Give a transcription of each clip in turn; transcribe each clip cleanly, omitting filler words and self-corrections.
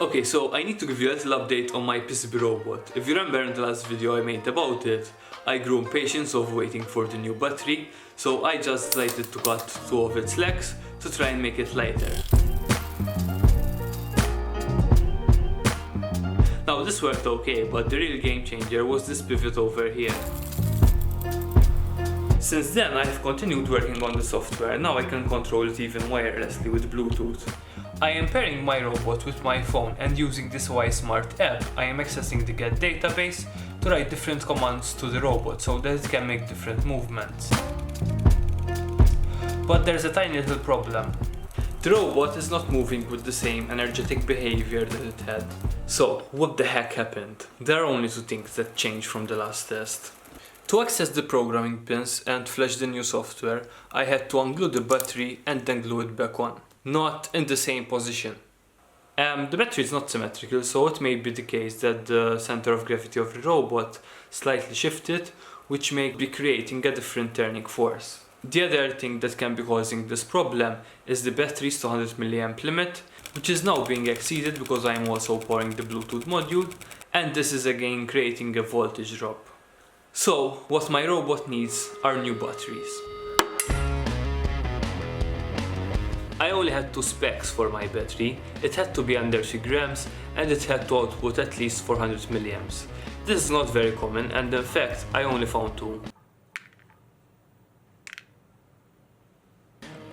Okay, so I need to give you a little update on my PCB Robot. If you remember in the last video I made about it, I grew impatient of waiting for the new battery, so I just decided to cut 2 of its legs to try and make it lighter. Now this worked okay, but the real game changer was this pivot over here. Since then I have continued working on the software. Now I can control it even wirelessly with Bluetooth. I am pairing my robot with my phone, and using this Y Smart app I am accessing the Get database to write different commands to the robot so that it can make different movements. But there's a tiny little problem. The robot is not moving with the same energetic behavior that it had. So what the heck happened? There are only 2 things that changed from the last test. To access the programming pins and flash the new software, I had to unglue the battery and then glue it back on. Not in the same position. The battery is not symmetrical, so it may be the case that the center of gravity of the robot slightly shifted, which may be creating a different turning force. The other thing that can be causing this problem is the battery's 200 mA limit, which is now being exceeded because I am also powering the Bluetooth module, and this is again creating a voltage drop. So what my robot needs are new batteries. I only had 2 specs for my battery. It had to be under 3 grams and it had to output at least 400 milliamps. This is not very common, and in fact I only found 2.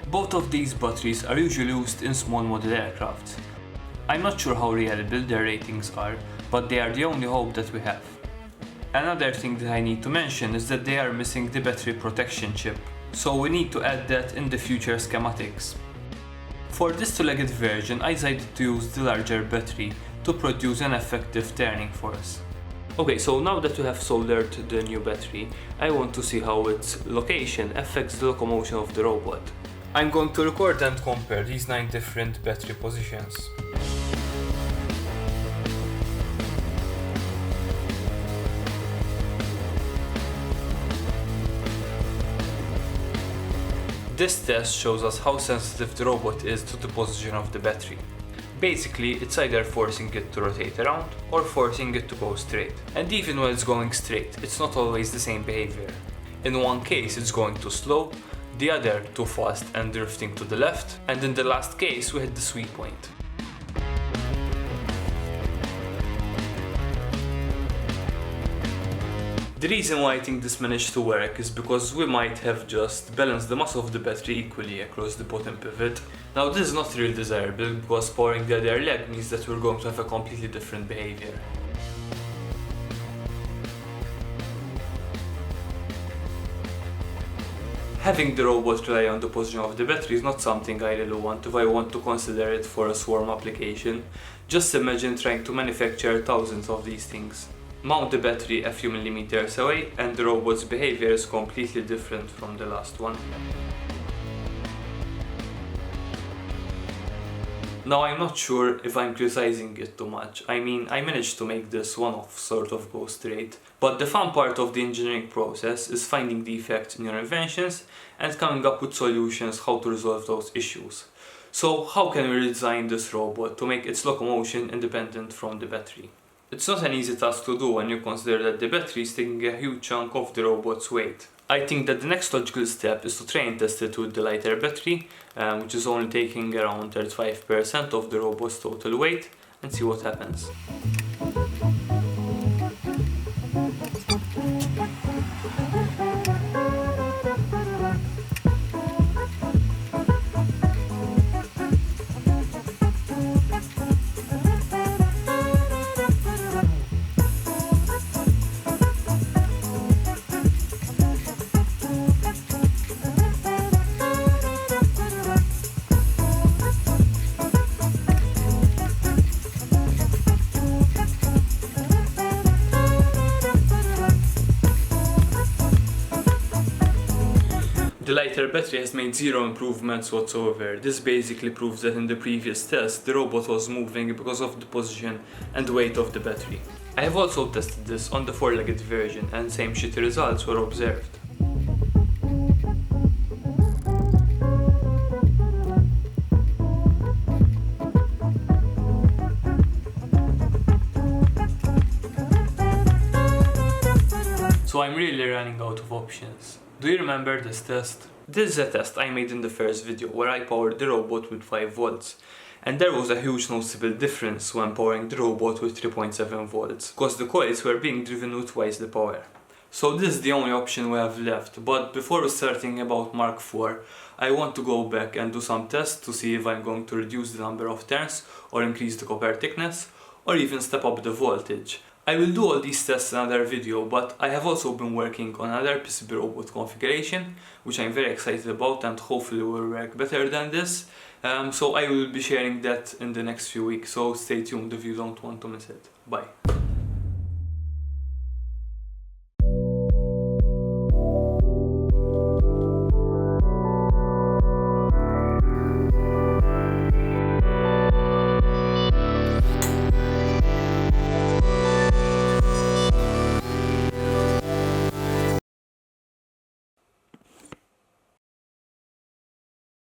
Both of these batteries are usually used in small model aircraft. I'm not sure how reliable their ratings are, but they are the only hope that we have. Another thing that I need to mention is that they are missing the battery protection chip, so we need to add that in the future schematics. For this 2-legged version I decided to use the larger battery to produce an effective turning force. Okay, so now that we have soldered the new battery, I want to see how its location affects the locomotion of the robot. I'm going to record and compare these 9 different battery positions. This test shows us how sensitive the robot is to the position of the battery. Basically, it's either forcing it to rotate around or forcing it to go straight. And even when it's going straight, it's not always the same behavior. In one case it's going too slow, the other too fast and drifting to the left, and in the last case we hit the sweet point. The reason why I think this managed to work is because we might have just balanced the mass of the battery equally across the bottom pivot. Now this is not really desirable because powering the other leg means that we're going to have a completely different behavior. Having the robot rely on the position of the battery is not something I really want if I want to consider it for a swarm application. Just imagine trying to manufacture thousands of these things. Mount the battery a few millimeters away and the robot's behavior is completely different from the last one. Now I'm not sure if I'm criticizing it too much. I mean, I managed to make this one-off sort of go straight. But the fun part of the engineering process is finding defects in your inventions and coming up with solutions how to resolve those issues. So how can we redesign this robot to make its locomotion independent from the battery? It's not an easy task to do when you consider that the battery is taking a huge chunk of the robot's weight. I think that the next logical step is to try and test it with the lighter battery, which is only taking around 35% of the robot's total weight, and see what happens. The lighter battery has made 0 improvements whatsoever. This basically proves that in the previous test the robot was moving because of the position and weight of the battery. I have also tested this on the 4-legged version and same shitty results were observed. so I'm really running out of options. Do you remember this test? This is a test I made in the first video where I powered the robot with 5 volts. And there was a huge noticeable difference when powering the robot with 3.7 volts, because the coils were being driven with twice the power. So this is the only option we have left, but before starting about Mark IV, I want to go back and do some tests to see if I'm going to reduce the number of turns, or increase the copper thickness, or even step up the voltage. I will do all these tests in another video, but I have also been working on another PCB Robot configuration, which I'm very excited about and hopefully will work better than this. So I will be sharing that in the next few weeks, so stay tuned if you don't want to miss it. Bye.